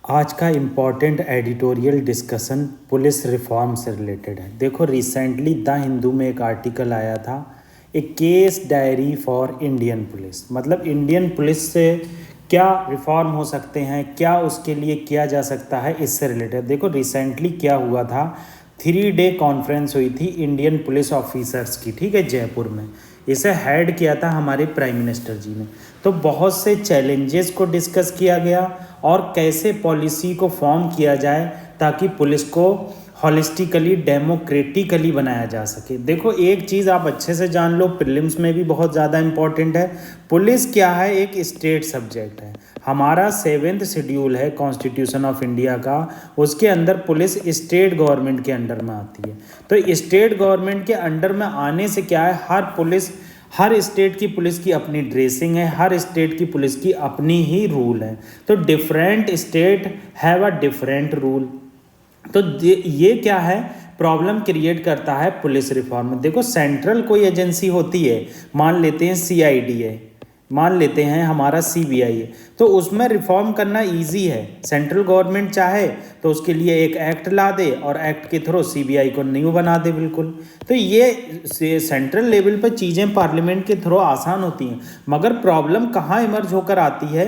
आज का important editorial discussion police reform से रिलेटेड है। देखो, रिसेंटली द हिंदू में एक आर्टिकल आया था, a case diary for Indian police. मतलब इंडियन पुलिस से क्या रिफॉर्म हो सकते हैं, क्या उसके लिए किया जा सकता है, इससे रिलेटेड। देखो, रिसेंटली क्या हुआ था, 3 डे कॉन्फ्रेंस हुई थी इंडियन पुलिस ऑफिसर्स की, ठीक है, जयपुर में। इसे हेड किया था हमारे प्राइम मिनिस्टर जी ने। तो बहुत से चैलेंजेस को डिस्कस किया गया और कैसे पॉलिसी को फॉर्म किया जाए ताकि पुलिस को हॉलिस्टिकली डेमोक्रेटिकली बनाया जा सके। देखो, एक चीज़ आप अच्छे से जान लो, प्रीलिम्स में भी बहुत ज़्यादा इम्पॉर्टेंट है। पुलिस क्या है? एक स्टेट सब्जेक्ट है। हमारा 7th शेड्यूल है कॉन्स्टिट्यूशन ऑफ इंडिया का, उसके अंदर पुलिस स्टेट गवर्नमेंट के अंडर में आती है। तो स्टेट गवर्नमेंट के अंडर में आने से क्या है, हर स्टेट की पुलिस की अपनी ड्रेसिंग है, हर स्टेट की पुलिस की अपनी ही रूल है। तो different state have a different rule. तो ये क्या है, प्रॉब्लम क्रिएट करता है पुलिस रिफॉर्म में। देखो, सेंट्रल कोई एजेंसी होती है, मान लेते हैं CID है, मान लेते हैं हमारा CBI है, तो उसमें रिफॉर्म करना इजी है। सेंट्रल गवर्नमेंट चाहे तो उसके लिए एक एक्ट ला दे और एक्ट के थ्रू CBI को न्यू बना दे, बिल्कुल। तो ये सेंट्रल लेवल पर चीज़ें पार्लियामेंट के थ्रू आसान होती हैं। मगर प्रॉब्लम कहाँ इमर्ज होकर आती है?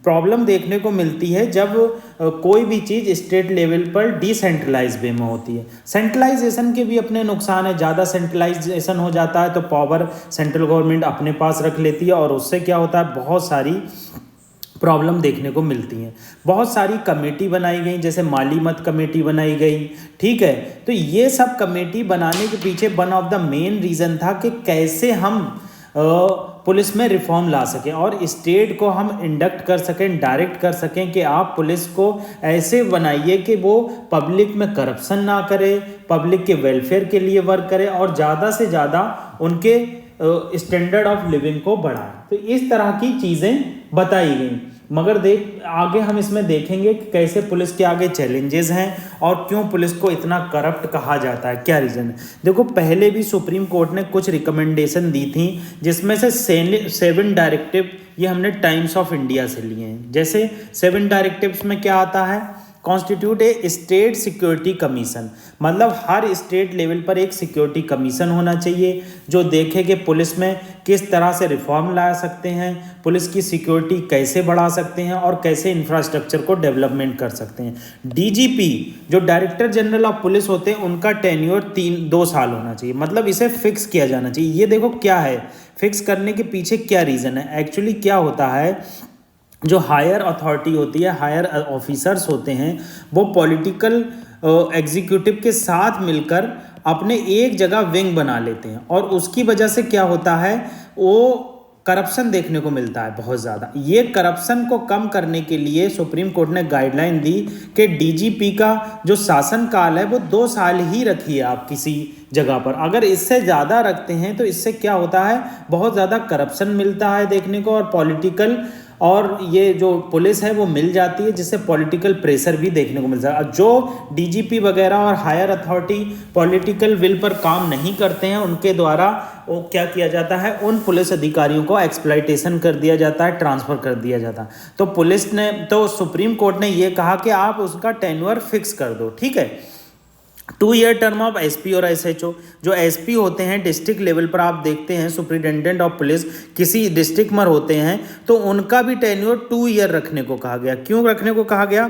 प्रॉब्लम देखने को मिलती है जब कोई भी चीज़ स्टेट लेवल पर डिसेंट्रलाइज वे में होती है। सेंट्रलाइजेशन के भी अपने नुकसान है। ज़्यादा सेंट्रलाइजेशन हो जाता है तो पावर सेंट्रल गवर्नमेंट अपने पास रख लेती है और उससे क्या होता है, बहुत सारी प्रॉब्लम देखने को मिलती हैं। बहुत सारी कमेटी बनाई गई, जैसे माली मत कमेटी बनाई गई, ठीक है। तो ये सब कमेटी बनाने के पीछे one of the main reason था कि कैसे हम पुलिस में रिफॉर्म ला सकें और स्टेट को हम इंडक्ट कर सकें, डायरेक्ट कर सकें कि आप पुलिस को ऐसे बनाइए कि वो पब्लिक में करप्शन ना करे, पब्लिक के वेलफेयर के लिए वर्क करे और ज़्यादा से ज़्यादा उनके स्टैंडर्ड ऑफ लिविंग को बढ़ाए। तो इस तरह की चीज़ें बताई गई। मगर आगे हम इसमें देखेंगे कि कैसे पुलिस के आगे चैलेंजेस हैं और क्यों पुलिस को इतना करप्ट कहा जाता है, क्या रीज़न है। देखो, पहले भी सुप्रीम कोर्ट ने कुछ रिकमेंडेशन दी थी, जिसमें से 7 डायरेक्टिव ये हमने टाइम्स ऑफ इंडिया से लिए हैं। जैसे 7 डायरेक्टिव्स में क्या आता है, कॉन्स्टिट्यूट ए स्टेट सिक्योरिटी कमीशन। मतलब हर स्टेट लेवल पर एक सिक्योरिटी कमीशन होना चाहिए जो देखे कि पुलिस में किस तरह से रिफॉर्म ला सकते हैं, पुलिस की सिक्योरिटी कैसे बढ़ा सकते हैं और कैसे इंफ्रास्ट्रक्चर को डेवलपमेंट कर सकते हैं। DGP जो डायरेक्टर जनरल ऑफ पुलिस होते हैं, उनका टेन्योर 2 साल होना चाहिए। मतलब इसे फिक्स किया जाना चाहिए। ये देखो क्या है, फिक्स करने के पीछे क्या रीज़न है। एक्चुअली क्या होता है, जो हायर अथॉरिटी होती है, हायर ऑफिसर्स होते हैं, वो पॉलिटिकल एग्जीक्यूटिव के साथ मिलकर अपने एक जगह विंग बना लेते हैं और उसकी वजह से क्या होता है, वो करप्शन देखने को मिलता है बहुत ज़्यादा। ये करप्शन को कम करने के लिए सुप्रीम कोर्ट ने गाइडलाइन दी कि DGP का जो शासन काल है वो 2 साल ही रखिए आप किसी जगह पर। अगर इससे ज़्यादा रखते हैं तो इससे क्या होता है, बहुत ज़्यादा करप्शन मिलता है देखने को और पॉलिटिकल और ये जो पुलिस है वो मिल जाती है, जिससे पॉलिटिकल प्रेशर भी देखने को मिलता है। जो DGP वगैरह और हायर अथॉरिटी पॉलिटिकल विल पर काम नहीं करते हैं, उनके द्वारा वो क्या किया जाता है, उन पुलिस अधिकारियों को एक्सप्लॉइटेशन कर दिया जाता है, ट्रांसफ़र कर दिया जाता है। तो सुप्रीम कोर्ट ने ये कहा कि आप उसका टेन्योर फिक्स कर दो, ठीक है। 2 ईयर टर्म ऑफ SP और SHO। जो SP होते हैं डिस्ट्रिक्ट लेवल पर, आप देखते हैं सुप्रिटेंडेंट ऑफ पुलिस किसी डिस्ट्रिक्ट में होते हैं, तो उनका भी टेन्योर 2 ईयर रखने को कहा गया। क्यों रखने को कहा गया?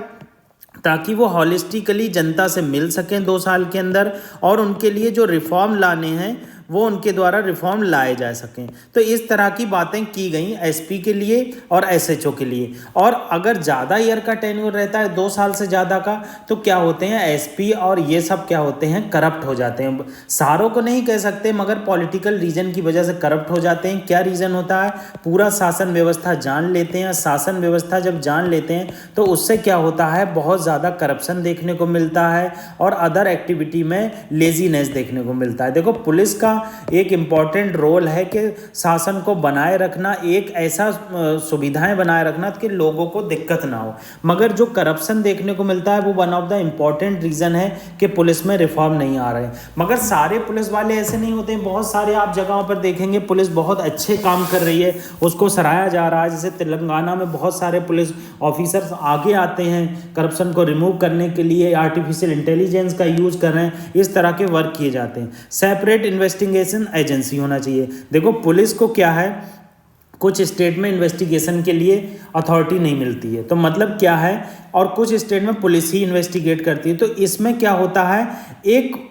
ताकि वो हॉलिस्टिकली जनता से मिल सकें 2 साल के अंदर और उनके लिए जो रिफॉर्म लाने हैं वो उनके द्वारा रिफॉर्म लाए जा सकें। तो इस तरह की बातें की गई SP के लिए और SHO के लिए। और अगर ज़्यादा ईयर का टेन्योर रहता है, 2 साल से ज़्यादा का, तो क्या होते हैं, SP और ये सब क्या होते हैं, करप्ट हो जाते हैं। सारों को नहीं कह सकते, मगर पॉलिटिकल रीजन की वजह से करप्ट हो जाते हैं। क्या रीज़न होता है, पूरा शासन व्यवस्था जान लेते हैं। शासन व्यवस्था जब जान लेते हैं तो उससे क्या होता है, बहुत ज़्यादा करप्शन देखने को मिलता है और अदर एक्टिविटी में लेजीनेस देखने को मिलता है। देखो, पुलिस का एक इम्पॉर्टेंट रोल है कि शासन को बनाए रखना, एक ऐसा सुविधाएं बनाए रखना कि लोगों को दिक्कत ना हो। मगर जो करप्शन देखने को मिलता है वो one of the important reason है कि पुलिस में रिफॉर्म नहीं आ रहे। मगर सारे पुलिस वाले ऐसे नहीं होते हैं, बहुत सारे आप जगहों पर देखेंगे पुलिस बहुत अच्छे काम कर रही है, उसको सराहा जा रहा है। जैसे तेलंगाना में बहुत सारे पुलिस ऑफिसर्स आगे आते हैं करप्शन को रिमूव करने के लिए, आर्टिफिशियल इंटेलिजेंस का यूज़ कर रहे हैं, इस तरह के वर्क किए जाते हैं। सेपरेट इन्वेस्टिगेशन एजेंसी होना चाहिए। देखो पुलिस को क्या है, कुछ स्टेट में इन्वेस्टिगेशन के लिए अथॉरिटी नहीं मिलती है, तो मतलब क्या है, और कुछ स्टेट में पुलिस ही इन्वेस्टिगेट करती है। तो इसमें क्या होता है, एक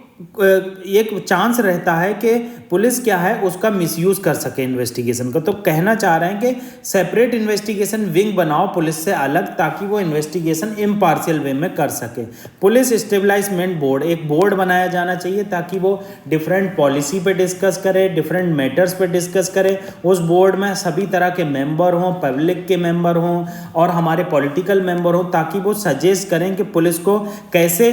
चांस रहता है कि पुलिस क्या है उसका मिसयूज़ कर सके इन्वेस्टिगेशन का। तो कहना चाह रहे हैं कि सेपरेट इन्वेस्टिगेशन विंग बनाओ पुलिस से अलग, ताकि वो इन्वेस्टिगेशन इम्पार्शियल वे में कर सके। पुलिस स्टेबलाइजमेंट बोर्ड, एक बोर्ड बनाया जाना चाहिए ताकि वो डिफरेंट पॉलिसी पे डिस्कस करे, डिफरेंट मैटर्स पे डिस्कस करे। उस बोर्ड में सभी तरह के मेंबर हों, पब्लिक के मेंबर हों और हमारे पॉलिटिकल मेंबर हों, ताकि वो सजेस्ट करें कि पुलिस को कैसे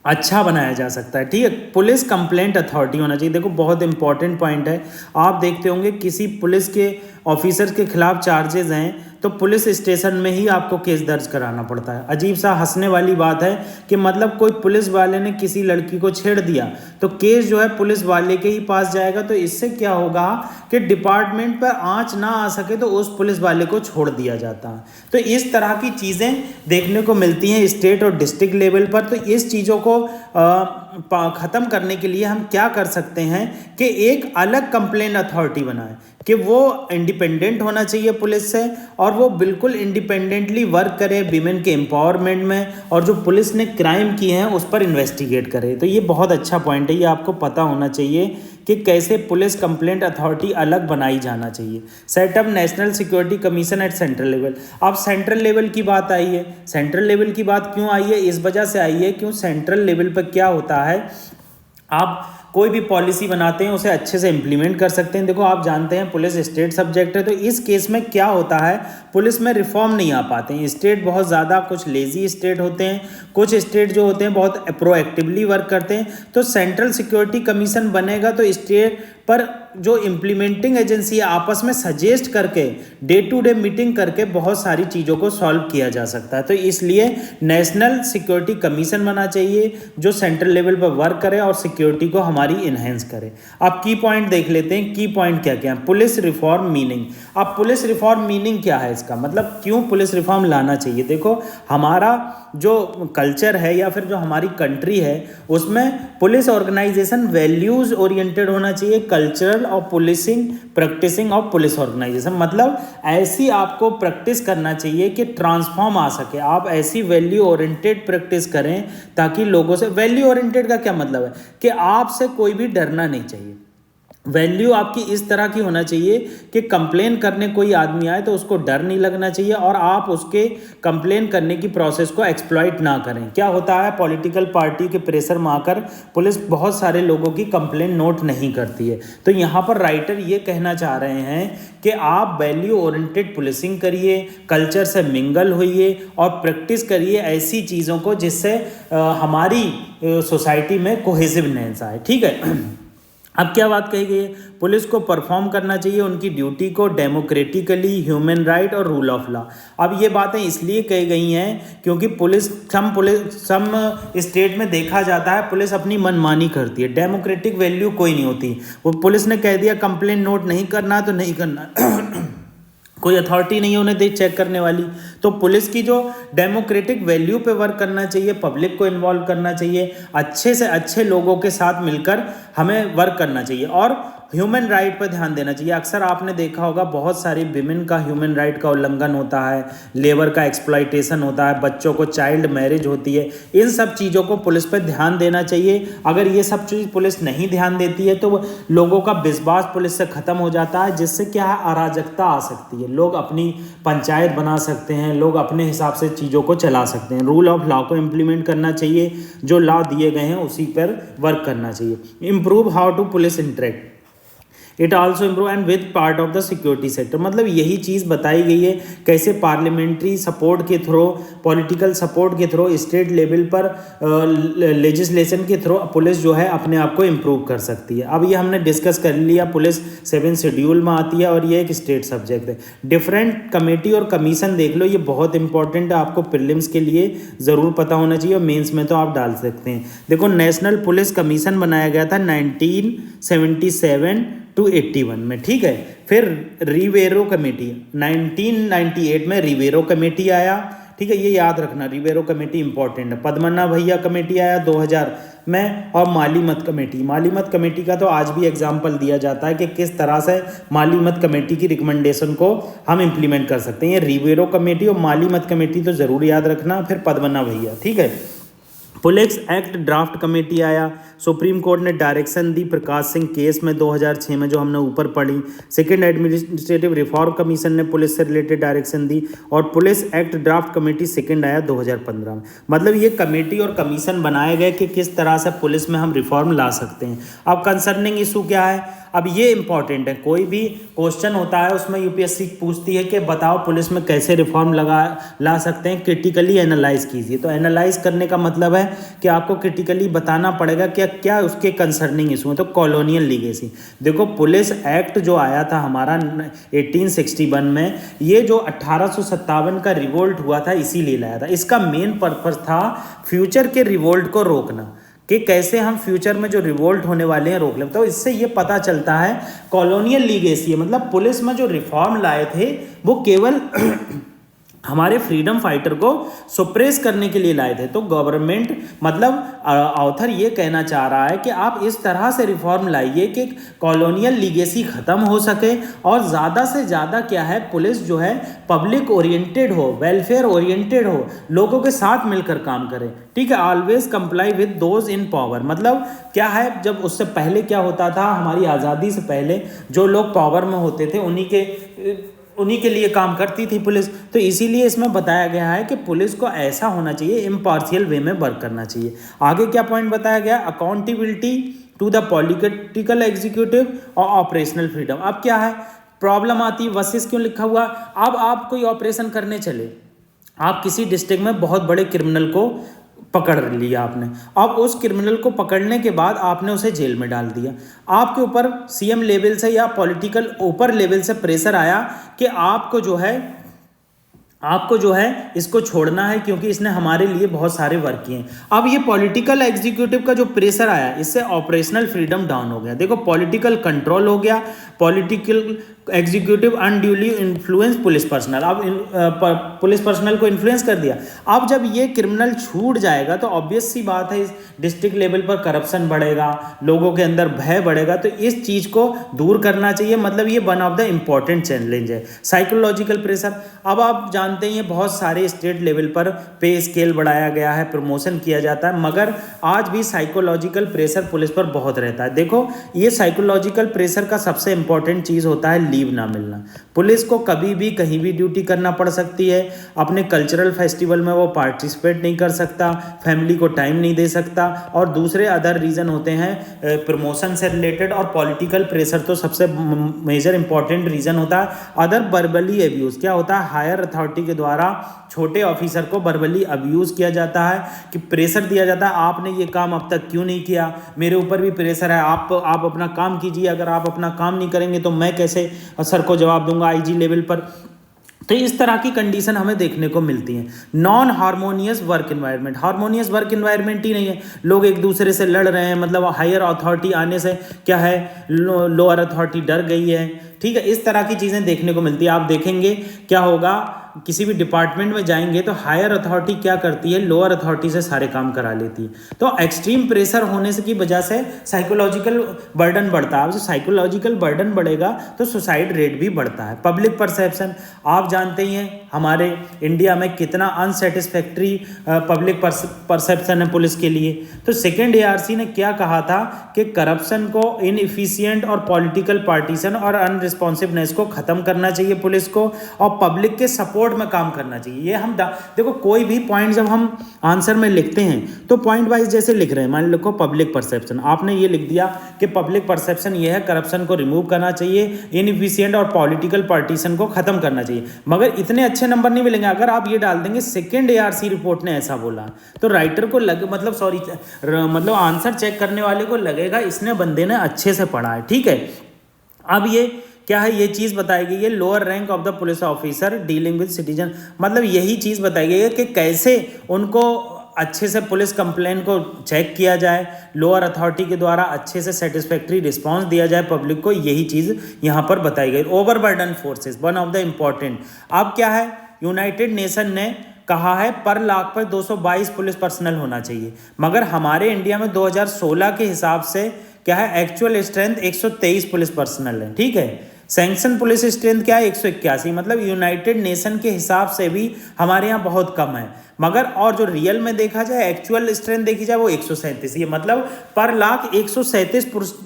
अच्छा बनाया जा सकता है। ठीक है, पुलिस कंप्लेंट अथॉरिटी होना चाहिए। देखो बहुत इंपॉर्टेंट पॉइंट है, आप देखते होंगे किसी पुलिस के ऑफिसर के खिलाफ चार्जेस हैं तो पुलिस स्टेशन में ही आपको केस दर्ज कराना पड़ता है। अजीब सा हंसने वाली बात है कि मतलब कोई पुलिस वाले ने किसी लड़की को छेड़ दिया तो केस जो है पुलिस वाले के ही पास जाएगा। तो इससे क्या होगा कि डिपार्टमेंट पर आंच ना आ सके तो उस पुलिस वाले को छोड़ दिया जाता है। तो इस तरह की चीज़ें देखने को मिलती हैं स्टेट और डिस्ट्रिक्ट लेवल पर। तो इस चीज़ों को ख़त्म करने के लिए हम क्या कर सकते हैं कि एक अलग कंप्लेंट अथॉरिटी बनाएं कि वो इंडिपेंडेंट होना चाहिए पुलिस से और वो बिल्कुल इंडिपेंडेंटली वर्क करे विमेन के एम्पावरमेंट में, और जो पुलिस ने क्राइम किए हैं उस पर इन्वेस्टिगेट करे। तो ये बहुत अच्छा पॉइंट है, ये आपको पता होना चाहिए कि कैसे पुलिस कंप्लेंट अथॉरिटी अलग बनाई जाना चाहिए। Setup national security commission at central level. अब सेंट्रल लेवल की बात आई है, सेंट्रल लेवल की बात क्यों आई है, इस वजह से आई है क्यों सेंट्रल लेवल पर क्या होता है, आप कोई भी पॉलिसी बनाते हैं उसे अच्छे से इम्प्लीमेंट कर सकते हैं। देखो आप जानते हैं पुलिस स्टेट सब्जेक्ट है, तो इस केस में क्या होता है, पुलिस में रिफॉर्म नहीं आ पाते हैं। स्टेट बहुत ज़्यादा कुछ लेजी स्टेट होते हैं, कुछ स्टेट जो होते हैं बहुत प्रोएक्टिवली वर्क करते हैं। तो सेंट्रल सिक्योरिटी कमीशन बनेगा तो स्टेट पर जो इम्प्लीमेंटिंग एजेंसी है आपस में सजेस्ट करके डे टू डे मीटिंग करके बहुत सारी चीज़ों को सॉल्व किया जा सकता है। तो इसलिए नेशनल सिक्योरिटी कमीशन बना चाहिए जो सेंट्रल लेवल पर वर्क करे और सिक्योरिटी को हमारी इन्हेंस करे। अब की पॉइंट देख लेते हैं, की पॉइंट क्या क्या है। Police reform meaning. अब पुलिस रिफॉर्म मीनिंग क्या है इसका, मतलब क्यों पुलिस रिफॉर्म लाना चाहिए। देखो हमारा जो कल्चर है या फिर जो हमारी कंट्री है उसमें पुलिस ऑर्गेनाइजेशन वैल्यूज़ ओरिएंटेड होना चाहिए, कल्चरल और policing practising of police organisation. मतलब ऐसी आपको प्रैक्टिस करना चाहिए कि ट्रांसफॉर्म आ सके, आप ऐसी वैल्यू ओरिएंटेड प्रैक्टिस करें ताकि लोगों से, वैल्यू ओरिएंटेड का क्या मतलब है कि आपसे कोई भी डरना नहीं चाहिए। वैल्यू आपकी इस तरह की होना चाहिए कि कंप्लेन करने कोई आदमी आए तो उसको डर नहीं लगना चाहिए और आप उसके कंप्लेन करने की प्रोसेस को एक्सप्लॉइट ना करें। क्या होता है, पॉलिटिकल पार्टी के प्रेशर में आकर पुलिस बहुत सारे लोगों की कंप्लेन नोट नहीं करती है। तो यहाँ पर राइटर ये कहना चाह रहे हैं कि आप वैल्यू ओरिएंटेड पुलिसिंग करिए, कल्चर से मिंगल होइए और प्रैक्टिस करिए ऐसी चीज़ों को जिससे हमारी सोसाइटी में कोहेसिवनेस आए। ठीक है, अब क्या बात कही गई है, पुलिस को परफॉर्म करना चाहिए उनकी ड्यूटी को डेमोक्रेटिकली, ह्यूमन राइट और रूल ऑफ लॉ। अब ये बातें इसलिए कही गई हैं क्योंकि सम स्टेट में देखा जाता है पुलिस अपनी मनमानी करती है, डेमोक्रेटिक वैल्यू कोई नहीं होती। वो पुलिस ने कह दिया कंप्लेन नोट नहीं करना तो नहीं करना कोई अथॉरिटी नहीं है उन्हें देख चेक करने वाली। तो पुलिस की जो डेमोक्रेटिक वैल्यू पे वर्क करना चाहिए, पब्लिक को इन्वॉल्व करना चाहिए, अच्छे से अच्छे लोगों के साथ मिलकर हमें वर्क करना चाहिए और ह्यूमन राइट पर ध्यान देना चाहिए। अक्सर आपने देखा होगा बहुत सारी विमेन का ह्यूमन राइट का उल्लंघन होता है, लेबर का एक्सप्लॉइटेशन होता है, बच्चों को चाइल्ड मैरिज होती है। इन सब चीज़ों को पुलिस पर ध्यान देना चाहिए। अगर ये सब चीज़ पुलिस नहीं ध्यान देती है तो लोगों का विश्वास पुलिस से ख़त्म हो जाता है, जिससे क्या है अराजकता आ सकती है। लोग अपनी पंचायत बना सकते हैं, लोग अपने हिसाब से चीज़ों को चला सकते हैं। रूल ऑफ लॉ को इम्प्लीमेंट करना चाहिए, जो लॉ दिए गए हैं उसी पर वर्क करना चाहिए। Improve how to police interact. It also improve and with part of the security sector. मतलब यही चीज़ बताई गई है कैसे पार्लियामेंट्री सपोर्ट के थ्रू, पॉलिटिकल सपोर्ट के थ्रू, स्टेट लेवल पर लेजिस्लेशन के थ्रू पुलिस जो है अपने आप को इम्प्रूव कर सकती है। अब ये हमने डिस्कस कर लिया, पुलिस 7 शेड्यूल में आती है और ये एक स्टेट सब्जेक्ट है। डिफरेंट कमेटी और कमीशन देख लो, ये बहुत इंपॉर्टेंट है, आपको प्रीलिम्स के लिए ज़रूर पता होना चाहिए और मेंस में तो आप डाल सकते हैं। देखो नेशनल पुलिस कमीशन बनाया गया था 1977 टू 81 में, ठीक है। फिर रिवेरो कमेटी 1998 में रिवेरो कमेटी आया, ठीक है, ये याद रखना, रिवेरो कमेटी इंपॉर्टेंट है। पद्मनाभ भैया कमेटी आया 2000 में, और मालीमत कमेटी का तो आज भी एग्जाम्पल दिया जाता है कि किस तरह से मालीमत कमेटी की रिकमेंडेशन को हम इम्प्लीमेंट कर सकते हैं। ये रिवेरो कमेटी और मालीमत कमेटी तो ज़रूर याद रखना। फिर पद्मनाभ भैया, ठीक है। पुलिस एक्ट ड्राफ्ट कमेटी आया, सुप्रीम कोर्ट ने डायरेक्शन दी प्रकाश सिंह केस में 2006 में, जो हमने ऊपर पढ़ी। सेकंड एडमिनिस्ट्रेटिव रिफॉर्म कमीशन ने पुलिस से रिलेटेड डायरेक्शन दी, और police act draft committee second आया 2015 में। मतलब ये कमेटी और कमीशन बनाए गए कि किस तरह से पुलिस में हम रिफॉर्म ला सकते हैं। अब कंसर्निंग इशू क्या है, अब ये इंपॉर्टेंट है, कोई भी क्वेश्चन होता है उसमें यूपीएससी पूछती है कि बताओ पुलिस में कैसे रिफॉर्म ला सकते हैं, क्रिटिकली एनालाइज कीजिए। तो एनालाइज करने का मतलब है कि आपको क्रिटिकली बताना पड़ेगा कि क्या उसके कंसर्निंग इशू है। तो कॉलोनियल लीगेसी, देखो पुलिस एक्ट जो आया था हमारा 1861 में, ये जो 1857 का रिवोल्ट हुआ था इसीलिए लाया था। इसका मेन पर्पस था फ्यूचर के रिवोल्ट को रोकना, कि कैसे हम फ्यूचर में जो रिवोल्ट होने वाले हैं रोक लें। तो इससे ये पता चलता है कॉलोनियल लीगेसी, मतलब पुलिस में जो रिफॉर्म लाए थे वो केवल हमारे फ्रीडम फाइटर को सुप्रेस करने के लिए लाए थे। तो गवर्नमेंट, मतलब ऑथर ये कहना चाह रहा है कि आप इस तरह से रिफॉर्म लाइए कि कॉलोनियल लीगेसी ख़त्म हो सके, और ज़्यादा से ज़्यादा क्या है, पुलिस जो है पब्लिक ओरिएंटेड हो, वेलफेयर ओरिएंटेड हो, लोगों के साथ मिलकर काम करे, ठीक है। Always comply with those in power, मतलब क्या है, जब उससे पहले क्या होता था, हमारी आज़ादी से पहले जो लोग पावर में होते थे उन्हीं के लिए काम करती थी पुलिस। तो इसीलिए इसमें बताया गया है कि पुलिस को ऐसा होना चाहिए, इम्पार्शियल वे में वर्क करना चाहिए। आगे क्या पॉइंट बताया गया, accountability to the political executive और ऑपरेशनल फ्रीडम। अब क्या है, प्रॉब्लम आती है, वर्सेस क्यों लिखा हुआ। अब आप कोई ऑपरेशन करने चले, आप किसी डिस्ट्रिक्ट में बहुत बड़े क्रिमिनल को पकड़ लिया आपने, अब उस क्रिमिनल को पकड़ने के बाद आपने उसे जेल में डाल दिया। आपके ऊपर सीएम लेवल से या पॉलिटिकल ऊपर लेवल से प्रेशर आया कि आपको जो है इसको छोड़ना है, क्योंकि इसने हमारे लिए बहुत सारे वर्क किए हैं। अब ये पॉलिटिकल एग्जीक्यूटिव का जो प्रेशर आया, इससे ऑपरेशनल फ्रीडम डाउन हो गया। देखो पॉलिटिकल कंट्रोल हो गया, political executive unduly influence police personal, अब पुलिस पर्सनल को इन्फ्लुएंस कर दिया। अब जब ये क्रिमिनल छूट जाएगा तो ऑब्वियस सी बात है इस डिस्ट्रिक्ट लेवल पर करप्शन बढ़ेगा, लोगों के अंदर भय बढ़ेगा। तो इस चीज़ को दूर करना चाहिए, मतलब ये one of the important challenge है। साइकोलॉजिकल प्रेशर, अब आप जानते हैं बहुत सारे स्टेट लेवल पर पे स्केल बढ़ाया गया है, प्रमोशन किया जाता है, मगर आज भी साइकोलॉजिकल प्रेशर पुलिस पर बहुत रहता है। देखो ये साइकोलॉजिकल प्रेशर का सबसे इंपॉर्टेंट चीज़ होता है लीव ना मिलना। पुलिस को कभी भी कहीं भी ड्यूटी करना पड़ सकती है, अपने कल्चरल फेस्टिवल में वो पार्टिसिपेट नहीं कर सकता, फैमिली को टाइम नहीं दे सकता, और दूसरे अदर रीज़न होते हैं प्रमोशन से रिलेटेड, और पॉलिटिकल प्रेशर तो सबसे मेजर इंपॉर्टेंट रीज़न होता है। अदर वर्बली एब्यूज़, क्या होता है, हायर अथॉरिटी के द्वारा छोटे ऑफिसर को वर्बली अब्यूज़ किया जाता है, कि प्रेशर दिया जाता है, आपने ये काम अब तक क्यों नहीं किया, मेरे ऊपर भी प्रेशर है, आप अपना काम कीजिए, अगर आप अपना काम नहीं करेंगे तो मैं कैसे सर को जवाब दूंगा आईजी लेवल पर। तो इस तरह की कंडीशन हमें देखने को मिलती हैं। Non harmonious work environment, harmonious work environment ही नहीं है, लोग एक दूसरे से लड़ रहे हैं, मतलब हायर अथॉरिटी आने से क्या है, लोअर अथॉरिटी डर गई है, ठीक है। इस तरह की चीज़ें देखने को मिलती है। आप देखेंगे क्या होगा, किसी भी डिपार्टमेंट में जाएंगे तो हायर अथॉरिटी क्या करती है, लोअर अथॉरिटी से सारे काम करा लेती है। तो एक्सट्रीम प्रेशर होने से की वजह से साइकोलॉजिकल बर्डन बढ़ता है। अब जो साइकोलॉजिकल बर्डन बढ़ेगा तो सुसाइड रेट भी बढ़ता है। पब्लिक परसेप्शन, आप जानते ही हैं हमारे इंडिया में कितना अनसेटिस्फैक्ट्री पब्लिक परसेप्शन है पुलिस के लिए। तो सेकेंड ARC ने क्या कहा था कि करप्शन को, इनएफिशिएंट और पॉलिटिकल पार्टीशन और अनरिस्पॉन्सिवनेस को ख़त्म करना चाहिए पुलिस को, और पब्लिक के सपोर्ट सपोर्ट में काम करना चाहिए। ये हम देखो कोई भी पॉइंट जब हम आंसर में लिखते हैं तो पॉइंट वाइज जैसे लिख रहे हैं, मान लो पब्लिक परसेप्शन, आपने ये लिख दिया कि पब्लिक परसेप्शन ये है, करप्शन को रिमूव करना चाहिए, इनएफिशिएंट और पॉलिटिकल पार्टीशन को खत्म करना चाहिए, मगर इतने अच्छे नंबर नहीं मिलेंगे अगर आप ये डाल देंगे सेकेंड ARC रिपोर्ट ने ऐसा बोला। तो राइटर को मतलब आंसर चेक करने वाले को लगेगा इसने बंदे ने अच्छे से पढ़ा है, ठीक है। अब ये क्या है, ये चीज़ बताई गई है lower rank of the police officer dealing with citizen, मतलब यही चीज़ बताई गई है कि कैसे उनको अच्छे से पुलिस कंप्लेन को चेक किया जाए, लोअर अथॉरिटी के द्वारा अच्छे से सेटिस्फैक्ट्री रिस्पांस दिया जाए पब्लिक को, यही चीज़ यहाँ पर बताई गई। Overburden forces one of the important. अब क्या है, यूनाइटेड नेशन ने कहा है पर लाख पर 222 पुलिस पर्सनल होना चाहिए, मगर हमारे इंडिया में 2016 के हिसाब से क्या है, एक्चुअल स्ट्रेंथ 123 पुलिस पर्सनल है, ठीक है। सैंक्शन पुलिस स्ट्रेंथ क्या है, 181, मतलब यूनाइटेड नेशन के हिसाब से भी हमारे यहाँ बहुत कम है, मगर और जो रियल में देखा जाए, एक्चुअल स्ट्रेंथ देखी जाए वो 137, ये मतलब पर लाख 137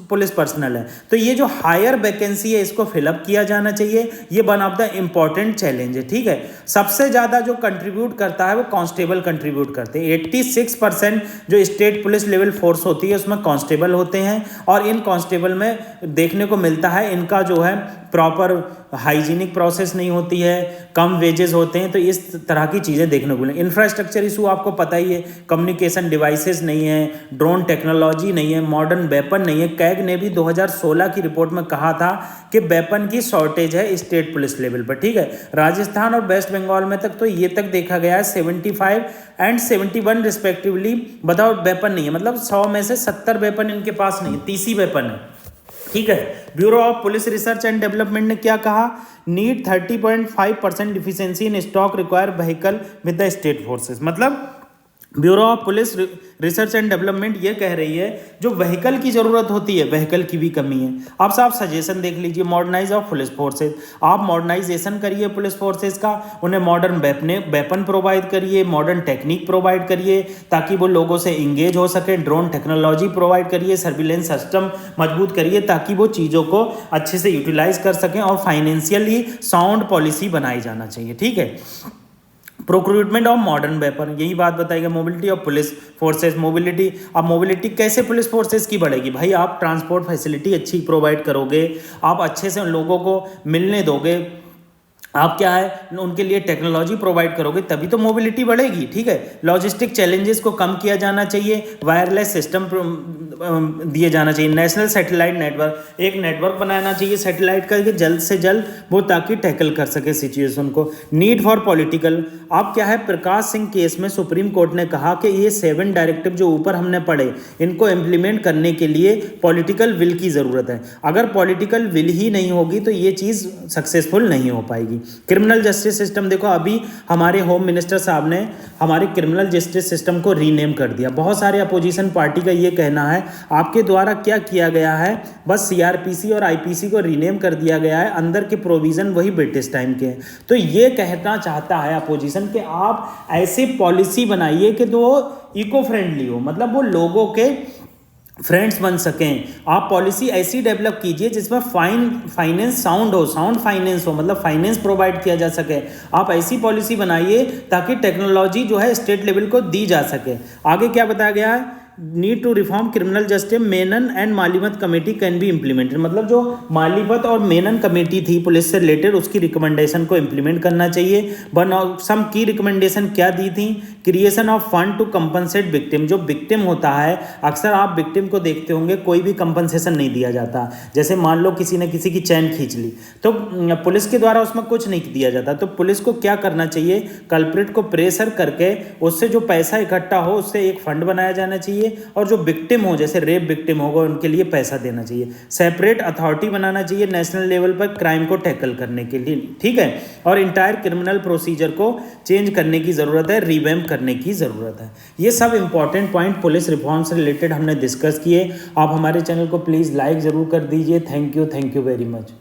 पुलिस पर्सनल है। तो ये जो हायर वैकेंसी है इसको फिलअप किया जाना चाहिए, ये one of the important challenge है, ठीक है। सबसे ज़्यादा जो कंट्रीब्यूट करता है वो कांस्टेबल कंट्रीब्यूट करते हैं, 86% जो स्टेट पुलिस लेवल फोर्स होती है उसमें कांस्टेबल होते हैं, और इन कांस्टेबल में देखने को मिलता है इनका जो है प्रॉपर हाइजीनिक प्रोसेस नहीं होती है, कम वेजेस होते हैं, तो इस तरह की चीज़ें देखने को मिलेंगी। इंफ्रास्ट्रक्चर इशू आपको पता ही है, कम्युनिकेशन डिवाइसेस नहीं है, ड्रोन टेक्नोलॉजी नहीं है, मॉडर्न वेपन नहीं है। कैग ने भी 2016 की रिपोर्ट में कहा था कि वेपन की शॉर्टेज है स्टेट पुलिस लेवल पर, ठीक है। राजस्थान और वेस्ट बंगाल में तक तो ये तक देखा गया है 75 एंड 71 रिस्पेक्टिवली विदाउट वेपन नहीं है, मतलब 100 में से 70 वेपन इनके पास नहीं है, 30 ही वेपन है, ठीक है। Bureau of police research and development ने क्या कहा, need 30.5% deficiency in stock require vehicle with the state forces, मतलब bureau of police research and development ये कह रही है जो व्हीकल की ज़रूरत होती है व्हीकल की भी कमी है। अब साहब सजेशन देख लीजिए, मॉडर्नाइज ऑफ पुलिस फोर्सेज, आप मॉडर्नाइजेशन करिए पुलिस फोर्सेज का, उन्हें मॉडर्न वेपन प्रोवाइड करिए, मॉडर्न टेक्निक प्रोवाइड करिए ताकि वो लोगों से इंगेज हो सके, ड्रोन टेक्नोलॉजी प्रोवाइड करिए, सर्विलेंस सिस्टम मजबूत करिए ताकि वो चीज़ों को अच्छे से यूटिलाइज कर सकें, और फाइनेंशियली साउंड पॉलिसी बनाई जाना चाहिए, ठीक है। प्रोक्रूटमेंट ऑफ मॉडर्न वेपन, यही बात बताएगा। Mobility of police forces, mobility, अब मोबिलिटी कैसे पुलिस फोर्सेस की बढ़ेगी, भाई आप ट्रांसपोर्ट फैसिलिटी अच्छी प्रोवाइड करोगे, आप अच्छे से उन लोगों को मिलने दोगे, आप क्या है उनके लिए टेक्नोलॉजी प्रोवाइड करोगे, तभी तो मोबिलिटी बढ़ेगी, ठीक है। लॉजिस्टिक चैलेंजेस को कम किया जाना चाहिए, वायरलेस सिस्टम दिए जाना चाहिए, नेशनल सैटेलाइट नेटवर्क, एक नेटवर्क बनाना चाहिए सैटेलाइट का जल्द से जल्द वो, ताकि टैकल कर सके सिचुएशन को। नीड फॉर पॉलिटिकल, अब क्या है, प्रकाश सिंह केस में सुप्रीम कोर्ट ने कहा कि ये 7 डायरेक्टिव जो ऊपर हमने पढ़े इनको इम्प्लीमेंट करने के लिए पॉलिटिकल विल की ज़रूरत है, अगर पॉलिटिकल विल ही नहीं होगी तो ये चीज़ सक्सेसफुल नहीं हो पाएगी। क्रिमिनल जस्टिस सिस्टम, देखो अभी हमारे होम मिनिस्टर साहब ने हमारे क्रिमिनल जस्टिस सिस्टम को रीनेम कर दिया। बहुत सारे अपोजिशन पार्टी का ये कहना है आपके द्वारा क्या किया गया है, बस CRPC और IPC को रीनेम कर दिया गया है, अंदर के प्रोविज़न वही ब्रिटिश टाइम के हैं। तो ये कहना चाहता है अपोजिशन कि आप ऐसी पॉलिसी बनाइए कि जो इको फ्रेंडली हो, मतलब वो लोगों के फ्रेंड्स बन सकें। आप पॉलिसी ऐसी डेवलप कीजिए जिसमें फाइनेंस साउंड हो, साउंड फाइनेंस हो, मतलब फाइनेंस प्रोवाइड किया जा सके। आप ऐसी पॉलिसी बनाइए ताकि टेक्नोलॉजी जो है स्टेट लेवल को दी जा सके। आगे क्या बताया गया है, need to reform criminal justice, Menon and Malimath committee can be implemented, मतलब जो मालीवत और मेनन कमेटी थी पुलिस से रिलेटेड उसकी रिकमेंडेशन को इम्प्लीमेंट करना चाहिए। सम की रिकमेंडेशन क्या दी थी, creation of fund to compensate victim, जो विक्टिम होता है अक्सर आप विक्टिम को देखते होंगे कोई भी कंपनसेशन नहीं दिया जाता, जैसे मान लो किसी ने किसी की चैन खींच ली तो पुलिस के द्वारा उसमें कुछ नहीं दिया जाता। तो पुलिस को क्या करना चाहिए, कल्प्रिट को प्रेशर करके उससे जो पैसा इकट्ठा हो उससे एक फंड बनाया जाना चाहिए, और जो विक्टिम हो जैसे रेप विक्टिम होगा उनके लिए पैसा देना चाहिए। सेपरेट अथॉरिटी बनाना चाहिए नेशनल लेवल पर क्राइम को टैकल करने के लिए, ठीक है। और इंटायर क्रिमिनल प्रोसीजर को चेंज करने की ज़रूरत है, रिवैम्प करने की ज़रूरत है। ये सब इंपॉर्टेंट पॉइंट पुलिस रिफॉर्म से रिलेटेड हमने डिस्कस किए। आप हमारे चैनल को प्लीज़ लाइक ज़रूर कर दीजिए। Thank you very much.